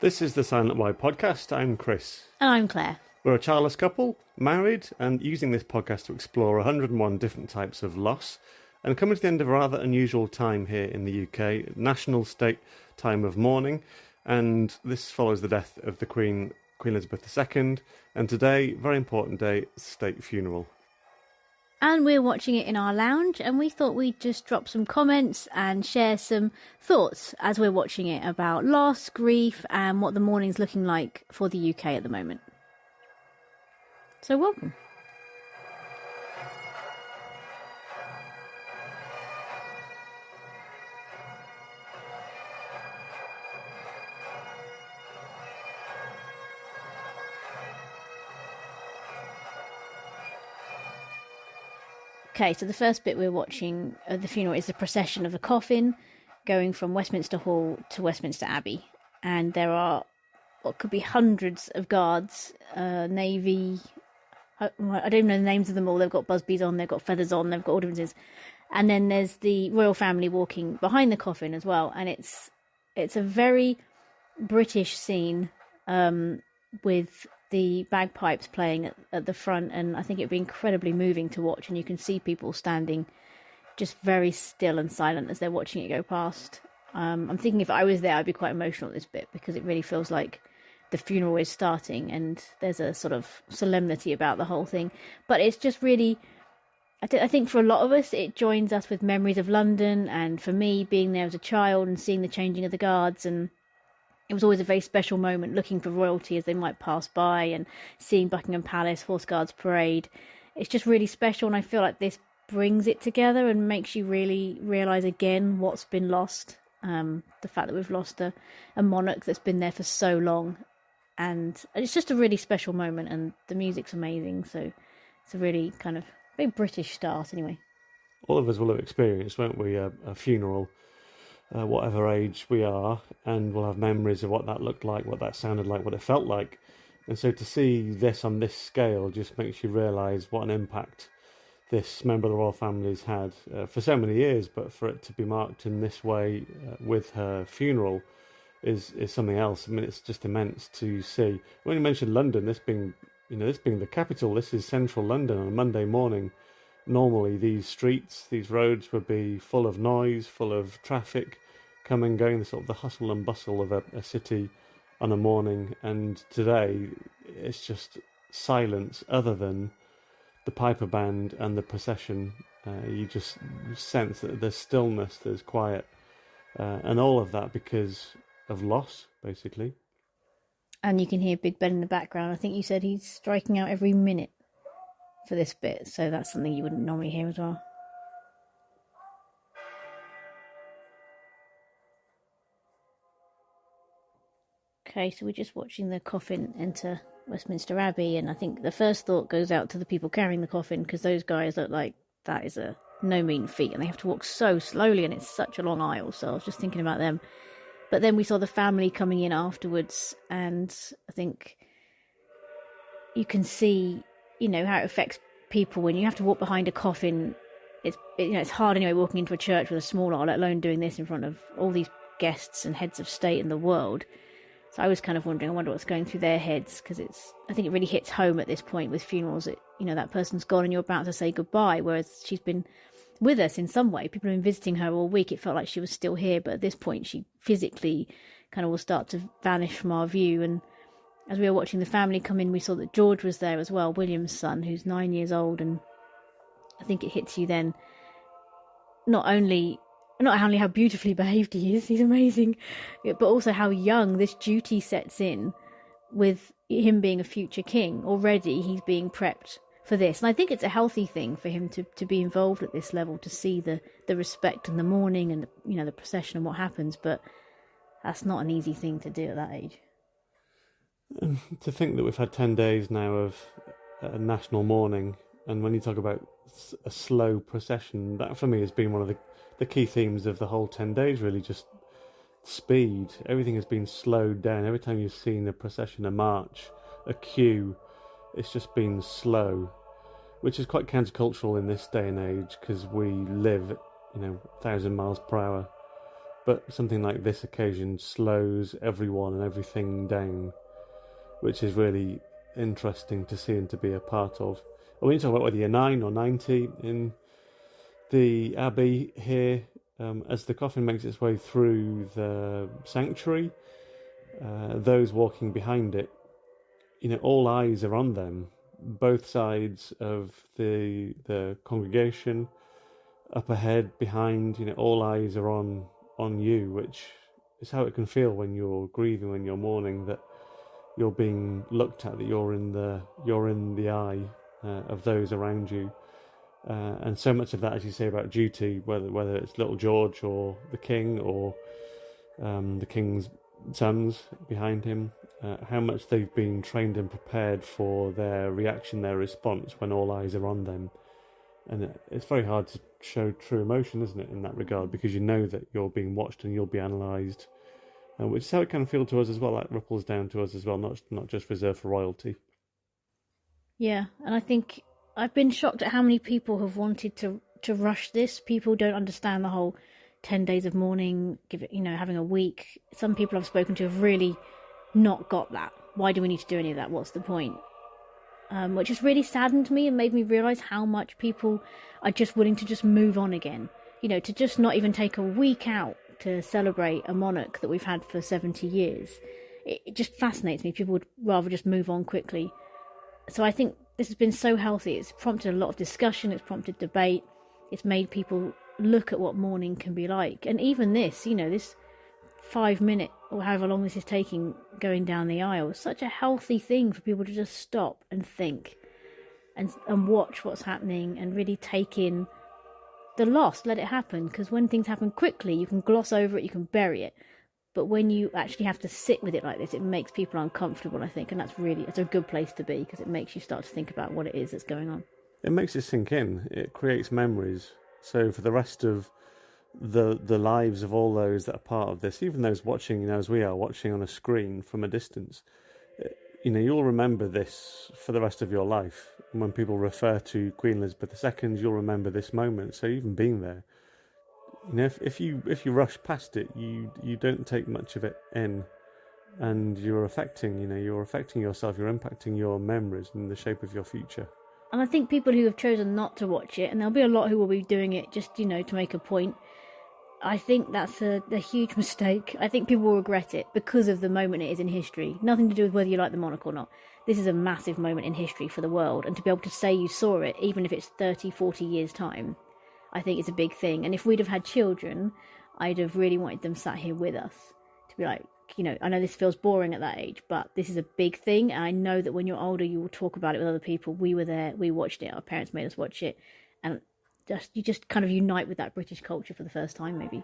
This is the Silent Why podcast. I'm Chris. And I'm Claire. We're a childless couple, married, and using this podcast to explore 101 different types of loss, and coming to the end of a rather unusual time here in the UK, National State Time of Mourning, and this follows the death of the Queen Elizabeth II, and today, very important day, state funeral. And we're watching it in our lounge, and we thought we'd just drop some comments and share some thoughts as we're watching it about loss, grief, and what the mourning's looking like for the UK at the moment. So welcome. Okay, so the first bit we're watching of the funeral is the procession of the coffin going from Westminster Hall to Westminster Abbey. And there are what could be hundreds of guards, navy, I don't even know the names of them all. They've got busbies on, they've got feathers on, they've got ornaments. And then there's the royal family walking behind the coffin as well. And it's a very British scene with the bagpipes playing at the front, and I think it'd be incredibly moving to watch, and you can see people standing just very still and silent as they're watching it go past. I'm thinking if I was there I'd be quite emotional at this bit, because it really feels like the funeral is starting and there's a sort of solemnity about the whole thing. But it's just really, I think for a lot of us it joins us with memories of London, and for me being there as a child and seeing the changing of the guards, and it was always a very special moment looking for royalty as they might pass by and seeing Buckingham Palace, Horse Guards Parade. It's just really special, and I feel like this brings it together and makes you really realise again what's been lost. The fact that we've lost a monarch that's been there for so long. And it's just a really special moment, and the music's amazing. So it's a really kind of very British start anyway. All of us will have experienced, won't we, a funeral, whatever age we are, and we'll have memories of what that looked like, what that sounded like, what it felt like. And so to see this on this scale just makes you realise what an impact this member of the royal family's had for so many years, but for it to be marked in this way with her funeral is something else. I mean, it's just immense to see. When you mentioned London, this being the capital, this is central London on a Monday morning. Normally these streets, these roads would be full of noise, full of traffic, coming, going, the sort of the hustle and bustle of a city on a morning. And today it's just silence other than the piper band and the procession. You just sense that there's stillness, there's quiet, and all of that because of loss, basically. And you can hear Big Ben in the background. I think you said he's striking out every minute for this bit, so that's something you wouldn't normally hear as well. Okay, so we're just watching the coffin enter Westminster Abbey, and I think the first thought goes out to the people carrying the coffin, because those guys look like that is a no mean feat, and they have to walk so slowly, and it's such a long aisle, so I was just thinking about them. But then we saw the family coming in afterwards, and I think you can see, how it affects people when you have to walk behind a coffin. It's hard anyway walking into a church with a small aisle, let alone doing this in front of all these guests and heads of state in the world. So I was kind of wondering, I wonder what's going through their heads, because I think it really hits home at this point with funerals. That person's gone and you're about to say goodbye, whereas she's been with us in some way. People have been visiting her all week. It felt like she was still here, but at this point she physically kind of will start to vanish from our view. And as we were watching the family come in, we saw that George was there as well, William's son, who's 9 years old. And I think it hits you then not only how beautifully behaved he is, he's amazing, but also how young this duty sets in with him being a future king. Already he's being prepped for this, and I think it's a healthy thing for him to be involved at this level, to see the respect and the mourning and the procession and what happens. But that's not an easy thing to do at that age. To think that we've had 10 days now of national mourning, and when you talk about a slow procession, that for me has been one of the key themes of the whole 10 days, really, just speed. Everything has been slowed down. Every time you've seen a procession, a march, a queue, it's just been slow, which is quite countercultural in this day and age, because we live, 1,000 miles per hour but something like this occasion slows everyone and everything down, which is really interesting to see and to be a part of. And when you talk about whether you're 9 or 90 in the Abbey here, as the coffin makes its way through the sanctuary, those walking behind it, all eyes are on them, both sides of the congregation, up ahead, behind, all eyes are on you, which is how it can feel when you're grieving, when you're mourning, that you're being looked at, that you're in the eye of those around you. And so much of that, as you say, about duty, whether it's little George or the king or the king's sons behind him, how much they've been trained and prepared for their reaction, their response when all eyes are on them. And it's very hard to show true emotion, isn't it, in that regard, because you know that you're being watched and you'll be analysed, which is how it can feel to us as well, like ripples down to us as well, not just reserved for royalty. Yeah, and I think I've been shocked at how many people have wanted to rush this. People don't understand the whole 10 days of mourning, having a week. Some people I've spoken to have really not got that. Why do we need to do any of that? What's the point? Which has really saddened me and made me realise how much people are just willing to just move on again. To just not even take a week out to celebrate a monarch that we've had for 70 years. It just fascinates me. People would rather just move on quickly. So I think this has been so healthy. It's prompted a lot of discussion. It's prompted debate. It's made people look at what mourning can be like. And even this, this 5 minute or however long this is taking going down the aisle is such a healthy thing for people to just stop and think and watch what's happening and really take in the loss, let it happen. Because when things happen quickly, you can gloss over it, you can bury it. But when you actually have to sit with it like this, it makes people uncomfortable, I think. And it's a good place to be, because it makes you start to think about what it is that's going on. It makes it sink in. It creates memories. So for the rest of the lives of all those that are part of this, even those watching, as we are watching on a screen from a distance, you'll remember this for the rest of your life. And when people refer to Queen Elizabeth II, you'll remember this moment. So even being there, if you rush past it, you don't take much of it in, and you're affecting yourself, you're impacting your memories and the shape of your future. And I think people who have chosen not to watch it, and there'll be a lot who will be doing it just, to make a point, I think that's a huge mistake. I think people will regret it because of the moment it is in history. Nothing to do with whether you like the monarch or not. This is a massive moment in history for the world, and to be able to say you saw it, even if it's 30, 40 years' time, I think it's a big thing. And if we'd have had children, I'd have really wanted them sat here with us to be like, I know this feels boring at that age, but this is a big thing. And I know that when you're older, you will talk about it with other people. We were there, we watched it, our parents made us watch it. And you just kind of unite with that British culture for the first time, maybe.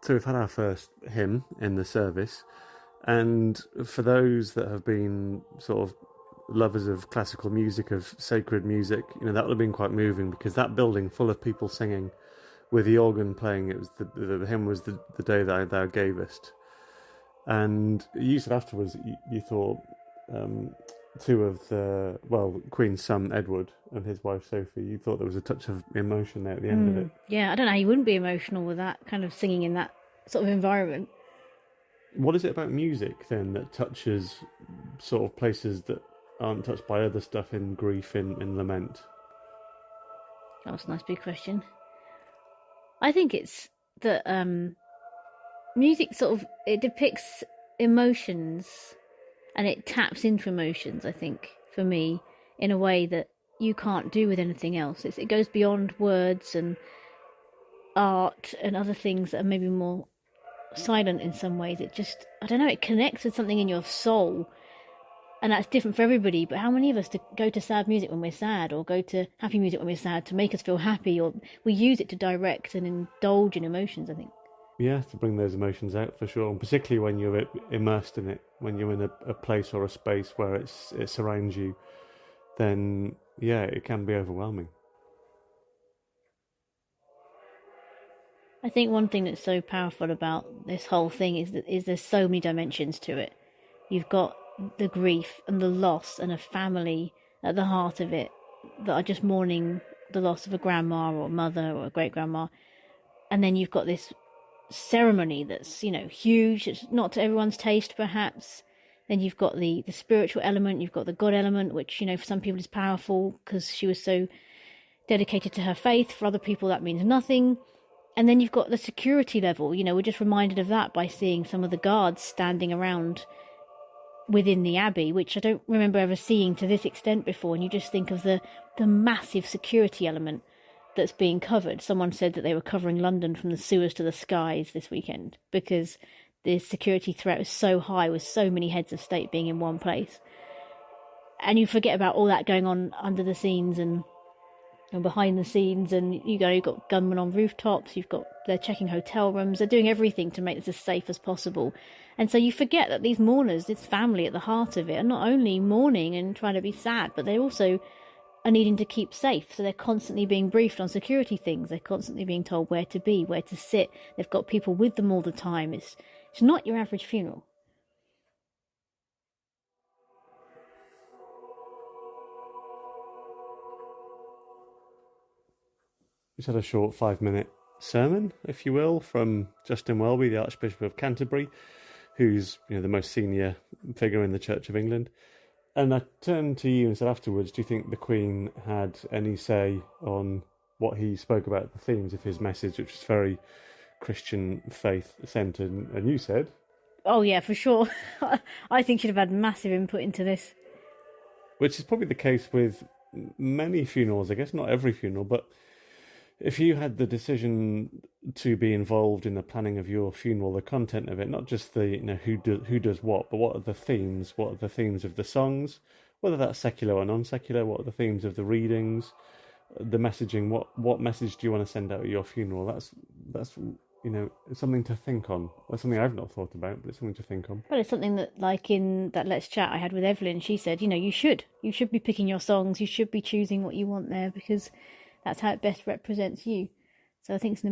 So we've had our first hymn in the service. And for those that have been sort of lovers of classical music, of sacred music, that would have been quite moving, because that building full of people singing with the organ playing, it was the hymn was the day that thou gavest. And you said afterwards you thought two of Queen's son Edward and his wife Sophie, you thought there was a touch of emotion there at the end of it. Yeah, I don't know how you wouldn't be emotional with that kind of singing in that sort of environment. What is it about music then that touches sort of places that aren't touched by other stuff in grief, in lament? That's a nice big question. I think it's that music it depicts emotions and it taps into emotions, I think, for me, in a way that you can't do with anything else. It goes beyond words and art and other things that are maybe more silent in some ways. It just, I don't know, it connects with something in your soul, and that's different for everybody. But how many of us go to sad music when we're sad, or go to happy music when we're sad to make us feel happy, or we use it to direct and indulge in emotions, I think. Yeah, to bring those emotions out, for sure, and particularly when you're immersed in it, when you're in a place or a space where it surrounds you, then yeah, it can be overwhelming. I think one thing that's so powerful about this whole thing is there's so many dimensions to it. You've got the grief and the loss and a family at the heart of it that are just mourning the loss of a grandma or a mother or a great grandma. And then you've got this ceremony that's, huge. It's not to everyone's taste, perhaps. Then you've got the spiritual element, you've got the God element, which, for some people is powerful because she was so dedicated to her faith. For other people, that means nothing. And then you've got the security level. We're just reminded of that by seeing some of the guards standing around within the Abbey, which I don't remember ever seeing to this extent before. And you just think of the massive security element that's being covered. Someone said that they were covering London from the sewers to the skies this weekend because the security threat was so high with so many heads of state being in one place. And you forget about all that going on under the scenes and behind the scenes, and you've got gunmen on rooftops, they're checking hotel rooms, they're doing everything to make this as safe as possible. And so you forget that these mourners, this family at the heart of it, are not only mourning and trying to be sad, but they also are needing to keep safe. So they're constantly being briefed on security things, they're constantly being told where to be, where to sit, they've got people with them all the time. It's not your average funeral. We just had a short 5-minute sermon, if you will, from Justin Welby, the Archbishop of Canterbury, who's the most senior figure in the Church of England. And I turned to you and said afterwards, do you think the Queen had any say on what he spoke about, the themes of his message, which was very Christian faith-centred? And you said... Oh yeah, for sure. I think she'd have had massive input into this. Which is probably the case with many funerals, I guess, not every funeral, but... If you had the decision to be involved in the planning of your funeral, the content of it, not just the who does what, but what are the themes? What are the themes of the songs? Whether that's secular or non-secular, what are the themes of the readings, the messaging? What message do you want to send out at your funeral? That's something to think on. That's something I've not thought about, but it's something to think on. Well, it's something that, like in that Let's Chat I had with Evelyn, she said, you should be picking your songs, you should be choosing what you want there because that's how it best represents you. So I think it's an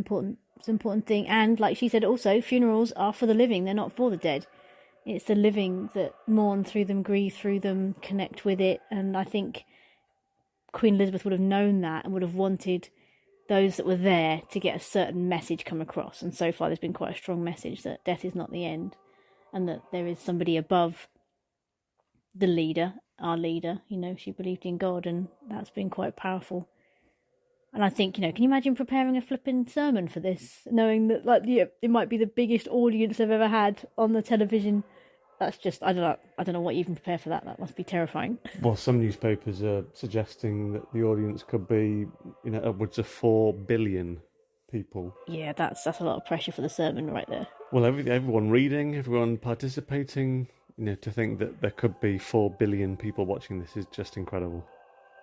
important thing. And like she said also, funerals are for the living, they're not for the dead. It's the living that mourn through them, grieve through them, connect with it. And I think Queen Elizabeth would have known that and would have wanted those that were there to get a certain message come across. And so far there's been quite a strong message that death is not the end and that there is somebody above the leader, our leader. She believed in God, and that's been quite powerful. And I think, can you imagine preparing a flipping sermon for this, knowing that, it might be the biggest audience they've ever had on the television? That's just, I don't know what you even prepare for that. That must be terrifying. Well, some newspapers are suggesting that the audience could be, upwards of 4 billion people. Yeah, that's a lot of pressure for the sermon right there. Well, everyone reading, everyone participating, to think that there could be 4 billion people watching this is just incredible.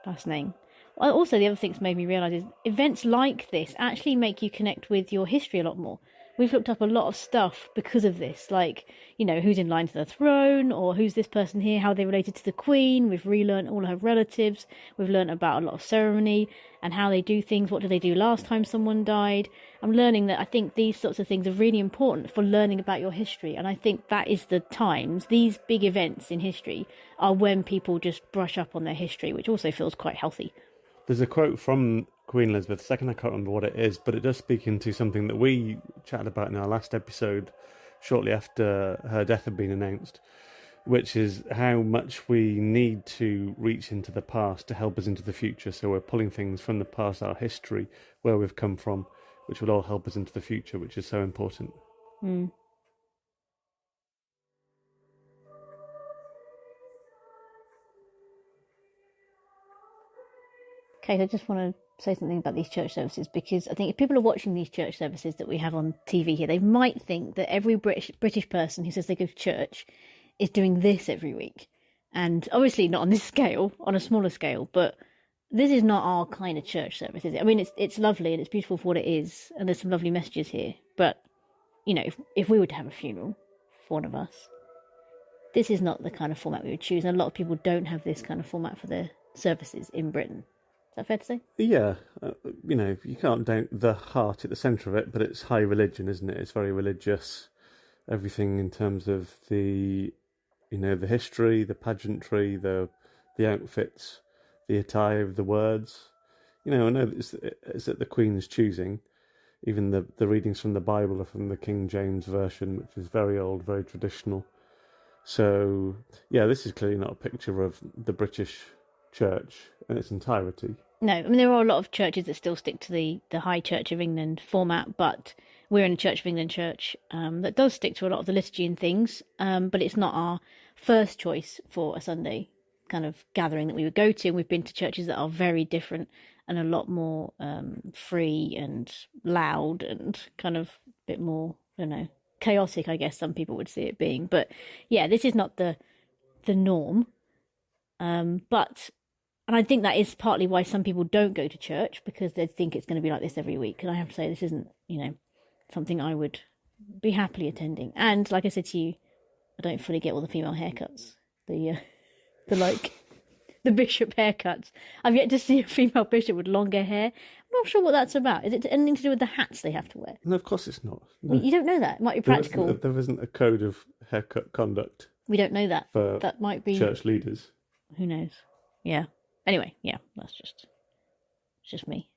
Fascinating. Also, the other thing that's made me realise is events like this actually make you connect with your history a lot more. We've looked up a lot of stuff because of this, like, who's in line to the throne, or who's this person here, how they related to the Queen. We've relearned all her relatives. We've learned about a lot of ceremony and how they do things. What did they do last time someone died? I'm learning that I think these sorts of things are really important for learning about your history. And I think that is the times, these big events in history are when people just brush up on their history, which also feels quite healthy. There's a quote from Queen Elizabeth II, I can't remember what it is, but it does speak into something that we chatted about in our last episode shortly after her death had been announced, which is how much we need to reach into the past to help us into the future. So we're pulling things from the past, our history, where we've come from, which will all help us into the future, which is so important. Mm. Okay, so I just want to say something about these church services, because I think if people are watching these church services that we have on TV here, they might think that every British person who says they go to church is doing this every week. And obviously not on this scale, on a smaller scale, but this is not our kind of church service, is it? I mean, it's lovely and it's beautiful for what it is, and there's some lovely messages here. But, if we were to have a funeral for one of us, this is not the kind of format we would choose. And a lot of people don't have this kind of format for their services in Britain. Is that fair to say? Yeah, you can't doubt the heart at the centre of it, but it's high religion, isn't it? It's very religious. Everything in terms of the history, the pageantry, the outfits, the attire, the words. I know it's at the Queen's choosing. Even the readings from the Bible are from the King James Version, which is very old, very traditional. So, yeah, this is clearly not a picture of the British Church in its entirety. No, I mean, there are a lot of churches that still stick to the High Church of England format, but we're in a Church of England church that does stick to a lot of the liturgy and things, but it's not our first choice for a Sunday kind of gathering that we would go to. And we've been to churches that are very different and a lot more free and loud and kind of a bit more, I don't know, chaotic, I guess some people would see it being. But yeah, this is not the norm. But and I think that is partly why some people don't go to church, because they think it's going to be like this every week. And I have to say, this isn't, something I would be happily attending. And like I said to you, I don't fully get all the female haircuts. The bishop haircuts. I've yet to see a female bishop with longer hair. I'm not sure what that's about. Is it anything to do with the hats they have to wear? No, of course it's not. No. You don't know that. It might be practical. There isn't a code of haircut conduct. We don't know that. For that might be church leaders. Who knows? Yeah. Anyway, yeah, it's just me.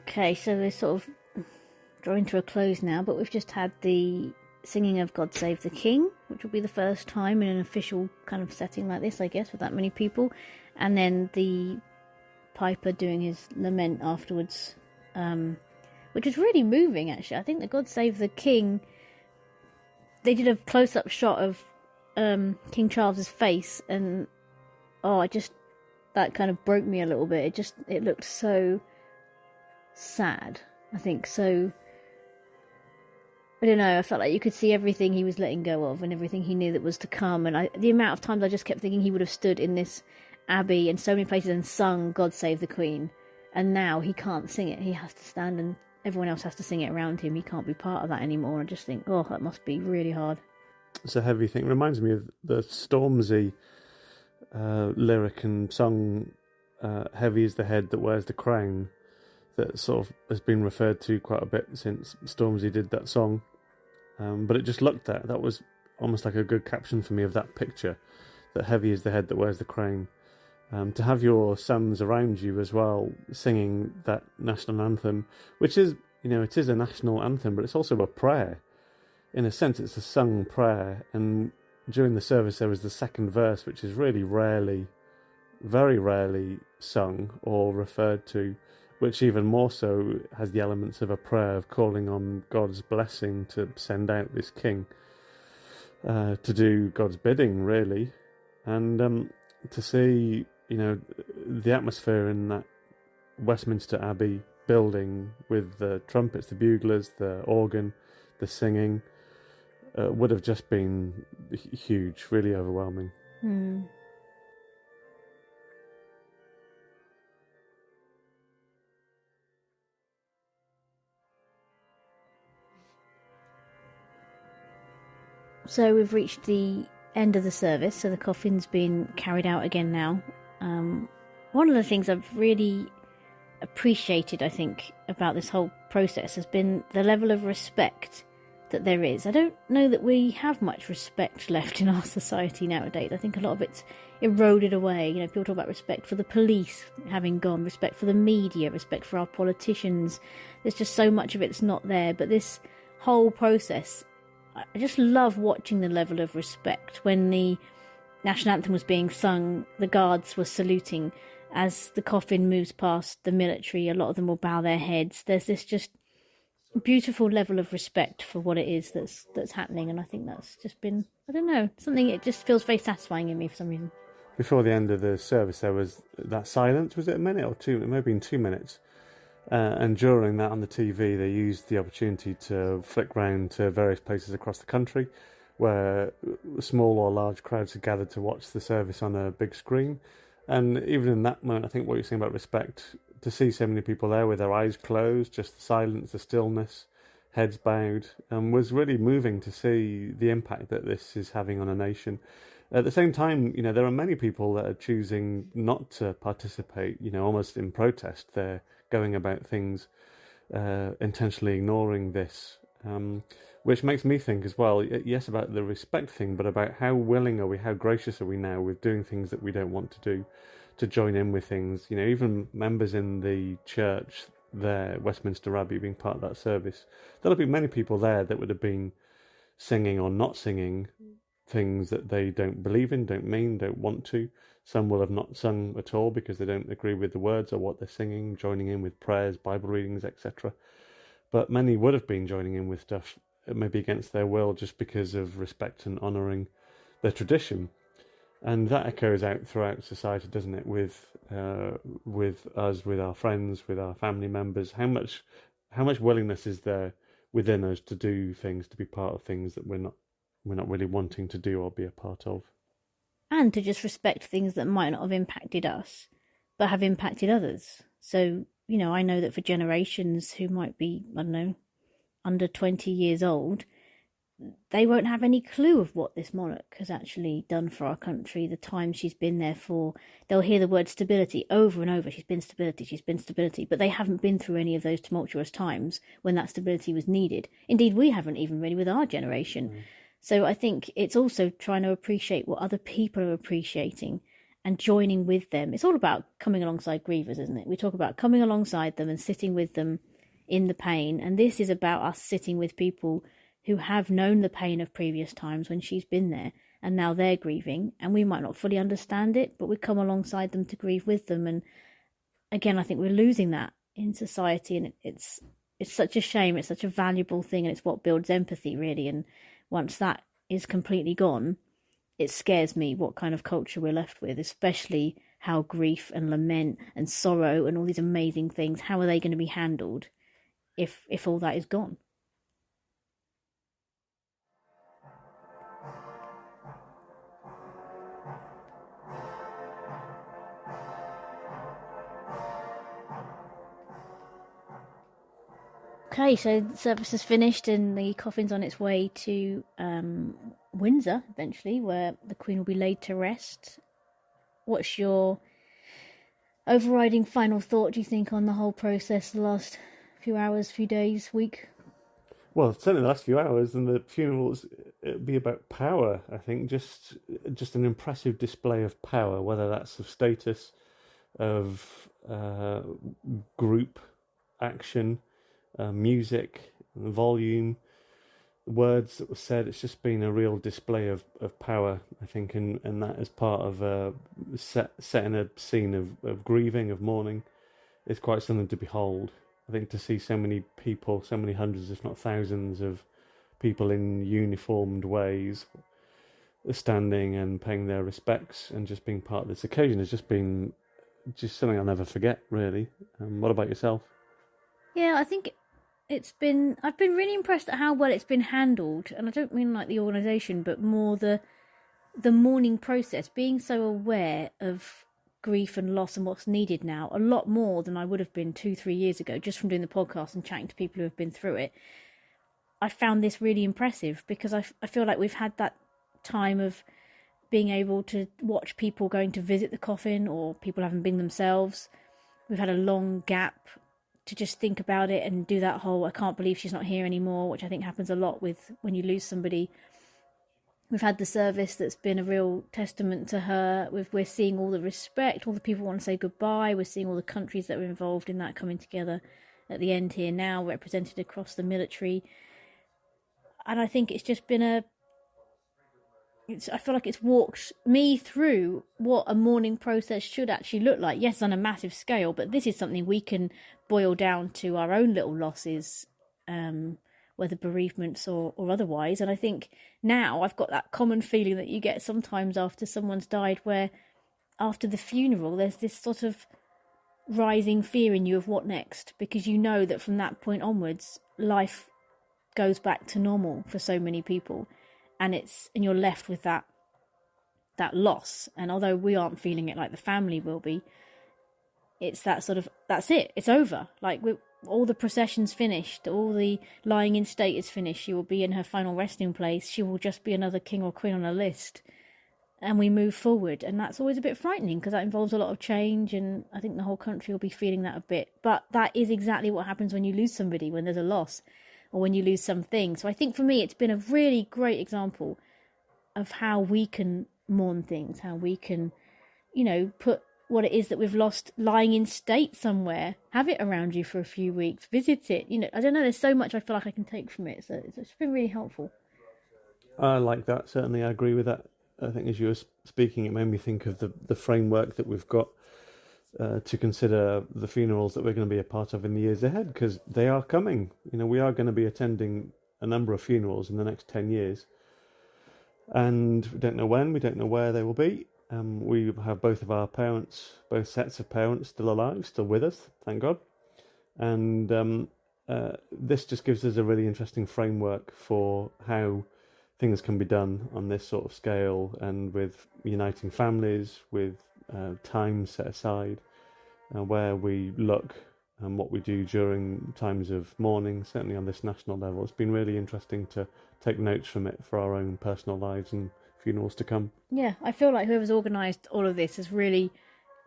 Okay, so we're sort of drawing to a close now, but we've just had the singing of God Save the King, which will be the first time in an official kind of setting like this, I guess, with that many people, and then the piper doing his lament afterwards, which is really moving, actually. I think the God Save the King, they did a close-up shot of King Charles's face, and that kind of broke me a little bit. It looked so sad, I think. So I don't know, I felt like you could see everything he was letting go of and everything he knew that was to come, and the amount of times I just kept thinking he would have stood in this abbey in so many places and sung God Save the Queen, and now he can't sing it. He has to stand and everyone else has to sing it around him. He can't be part of that anymore. I just think, that must be really hard. It's a heavy thing. It reminds me of the Stormzy lyric and song, Heavy is the Head That Wears the Crown, that sort of has been referred to quite a bit since Stormzy did that song. But it just looked at, that was almost like a good caption for me of that picture, that heavy is the head that wears the crown. To have your sons around you as well singing that national anthem, which is, it is a national anthem, but it's also a prayer. In a sense, it's a sung prayer. And during the service, there was the second verse, which is really rarely, very rarely sung or referred to, which even more so has the elements of a prayer of calling on God's blessing to send out this king, to do God's bidding, really. And to see the atmosphere in that Westminster Abbey building with the trumpets, the buglers, the organ, the singing, would have just been huge, really overwhelming. So we've reached the end of the service, so the coffin's been carried out again now. One of the things I've really appreciated, I think, about this whole process has been the level of respect that there is. I don't know that we have much respect left in our society nowadays. I think a lot of it's eroded away. People talk about respect for the police having gone, respect for the media, respect for our politicians. There's just so much of it that's not there. But this whole process, I just love watching the level of respect. When the national anthem was being sung, the guards were saluting. As the coffin moves past the military, a lot of them will bow their heads. There's this just beautiful level of respect for what it is that's happening, and I think that's just been, I don't know, something, it just feels very satisfying in me for some reason. Before the end of the service, there was that silence. Was it a minute or two? It may have been 2 minutes. And during that on the TV, they used the opportunity to flick round to various places across the country where small or large crowds had gathered to watch the service on a big screen. And even in that moment, I think what you're saying about respect, to see so many people there with their eyes closed, just the silence, the stillness, heads bowed, was really moving to see the impact that this is having on a nation. At the same time, there are many people that are choosing not to participate, almost in protest. They're going about things intentionally ignoring this, which makes me think as well, yes, about the respect thing, but about how willing are we, how gracious are we now with doing things that we don't want to do, to join in with things. Even members in the church there, Westminster Abbey, being part of that service, there'll be many people there that would have been singing or not singing things that they don't believe in, don't mean, don't want to. Some will have not sung at all because they don't agree with the words or what they're singing, joining in with prayers, Bible readings, etc. But many would have been joining in with stuff maybe against their will, just because of respect and honouring their tradition. And that echoes out throughout society, doesn't it? With us, with our friends, with our family members. How much willingness is there within us to do things, to be part of things that we're not really wanting to do or be a part of? And to just respect things that might not have impacted us, but have impacted others. So, I know that for generations who might be, I don't know, under 20 years old, they won't have any clue of what this monarch has actually done for our country, the time she's been there for. They'll hear the word stability over and over. She's been stability. But they haven't been through any of those tumultuous times when that stability was needed. Indeed, we haven't even really with our generation. So I think it's also trying to appreciate what other people are appreciating and joining with them. It's all about coming alongside grievers, isn't it? We talk about coming alongside them and sitting with them in the pain. And this is about us sitting with people who have known the pain of previous times when she's been there, and now they're grieving, and we might not fully understand it, but we come alongside them to grieve with them. And again, I think we're losing that in society, and it's such a shame. It's such a valuable thing, and it's what builds empathy, really. And once that is completely gone, it scares me what kind of culture we're left with, especially how grief and lament and sorrow and all these amazing things, how are they going to be handled if all that is gone? Okay, so the service is finished and the coffin's on its way to Windsor, eventually, where the Queen will be laid to rest. What's your overriding final thought, do you think, on the whole process, the last few hours, few days, week? Well, certainly the last few hours, and the funerals, it'd be about power, I think. Just an impressive display of power, whether that's of status, of group action, music, volume, words that were said. It's just been a real display of power, I think, and that as part of setting a scene of grieving, of mourning, is quite something to behold. I think to see so many people, so many hundreds, if not thousands of people in uniformed ways, standing and paying their respects and just being part of this occasion has just been just something I'll never forget, really. What about yourself? Yeah, I think I've been really impressed at how well it's been handled, and I don't mean like the organisation, but more the mourning process, being so aware of grief and loss and what's needed now, a lot more than I would have been 2-3 years ago, just from doing the podcast and chatting to people who have been through it. I found this really impressive because I feel like we've had that time of being able to watch people going to visit the coffin or people having been themselves. We've had a long gap to just think about it and do that whole I can't believe she's not here anymore, which I think happens a lot with when you lose somebody. We've had the service that's been a real testament to her. We're seeing all the respect, all the people want to say goodbye. We're seeing all the countries that were involved in that coming together at the end here now, represented across the military. And I think it's just been I feel like it's walked me through what a mourning process should actually look like. Yes, on a massive scale, but this is something we can boil down to our own little losses, whether bereavements or otherwise. And I think now I've got that common feeling that you get sometimes after someone's died, where after the funeral, there's this sort of rising fear in you of what next, because you know that from that point onwards, life goes back to normal for so many people. And you're left with that loss. And although we aren't feeling it like the family will be, it's that sort of, that's it, it's over. Like all the procession's finished, all the lying in state is finished. She will be in her final resting place. She will just be another king or queen on a list. And we move forward. And that's always a bit frightening because that involves a lot of change. And I think the whole country will be feeling that a bit. But that is exactly what happens when you lose somebody, when there's a loss, or when you lose something. So I think for me, it's been a really great example of how we can mourn things, how we can, put what it is that we've lost lying in state somewhere, have it around you for a few weeks, visit it. I don't know, there's so much I feel like I can take from it. So it's been really helpful. I like that, certainly. I agree with that. I think as you were speaking, it made me think of the framework that we've got to consider the funerals that we're going to be a part of in the years ahead, because they are coming. We are going to be attending a number of funerals in the next 10 years. And we don't know when, we don't know where they will be. We have both sets of parents still alive, still with us, thank God. And this just gives us a really interesting framework for how things can be done on this sort of scale, and with uniting families, with time set aside, where we look and what we do during times of mourning, certainly on this national level. It's been really interesting to take notes from it for our own personal lives and funerals to come. Yeah, I feel like whoever's organised all of this has really,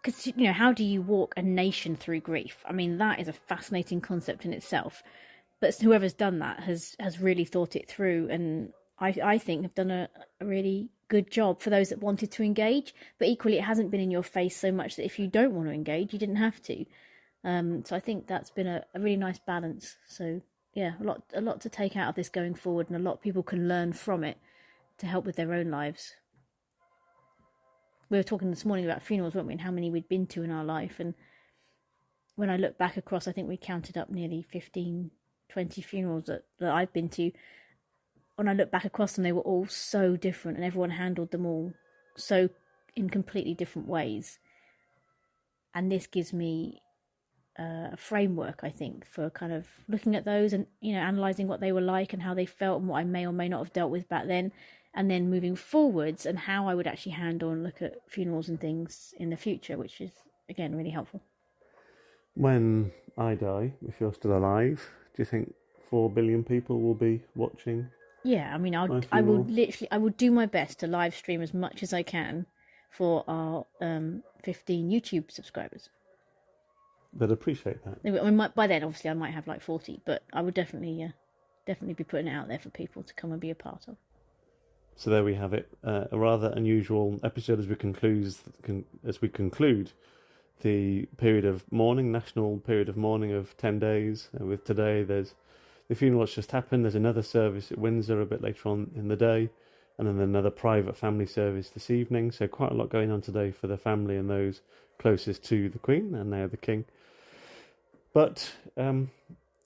because how do you walk a nation through grief? I mean, that is a fascinating concept in itself, but whoever's done that has really thought it through, and I think have done a really good job for those that wanted to engage. But equally, it hasn't been in your face so much that if you don't want to engage, you didn't have to. So I think that's been a really nice balance. So yeah, a lot to take out of this going forward, and a lot people can learn from it to help with their own lives. We were talking this morning about funerals, weren't we, and how many we'd been to in our life. And when I look back across, I think we counted up nearly 15, 20 funerals that I've been to. When I look back across them, they were all so different, and everyone handled them all so in completely different ways. And this gives me a framework, I think, for kind of looking at those and, analysing what they were like and how they felt and what I may or may not have dealt with back then, and then moving forwards and how I would actually handle and look at funerals and things in the future, which is, again, really helpful. When I die, if you're still alive, do you think 4 billion people will be watching? Yeah, I mean, I would do my best to live stream as much as I can for our 15 YouTube subscribers. They'd appreciate that. I mean, by then, obviously, I might have like 40, but I would definitely be putting it out there for people to come and be a part of. So there we have it. A rather unusual episode as we conclude the period of mourning, national period of mourning of 10 days. With today, there's the funeral that's just happened. There's another service at Windsor a bit later on in the day, and then another private family service this evening. So quite a lot going on today for the family and those closest to the Queen and now the King. But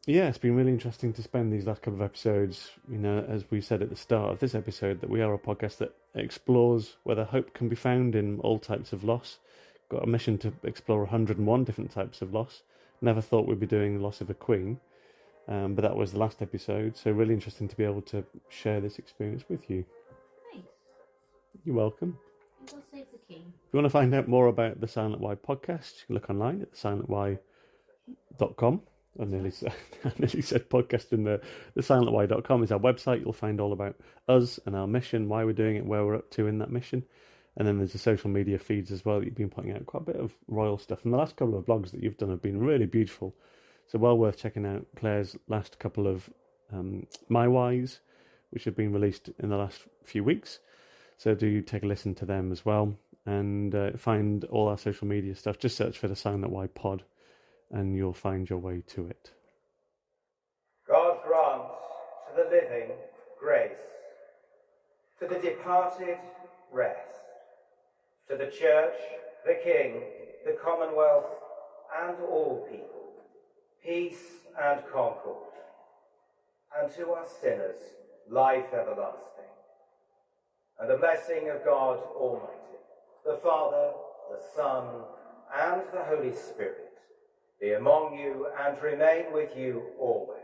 Yeah, it's been really interesting to spend these last couple of episodes. As we said at the start of this episode, that we are a podcast that explores whether hope can be found in all types of loss. Got a mission to explore 101 different types of loss. Never thought we'd be doing the loss of a queen, but that was the last episode. So really interesting to be able to share this experience with you. Thanks. You're welcome. God save the king. If you want to find out more about the Silent Why podcast, you can look online at thesilentwhy.com. I nearly said podcast, and the thesilentwhy.com is our website. You'll find all about us and our mission, why we're doing it, where we're up to in that mission. And then there's the social media feeds as well. You've been putting out quite a bit of royal stuff. And the last couple of blogs that you've done have been really beautiful. So well worth checking out Claire's last couple of My Whys, which have been released in the last few weeks. So do take a listen to them as well. And find all our social media stuff. Just search for the Silent Why pod, and you'll find your way to it. God grant to the living grace, to the departed rest, to the Church, the King, the Commonwealth, and all people, peace and concord, and to us sinners, life everlasting. And the blessing of God Almighty, the Father, the Son, and the Holy Spirit, be among you and remain with you always.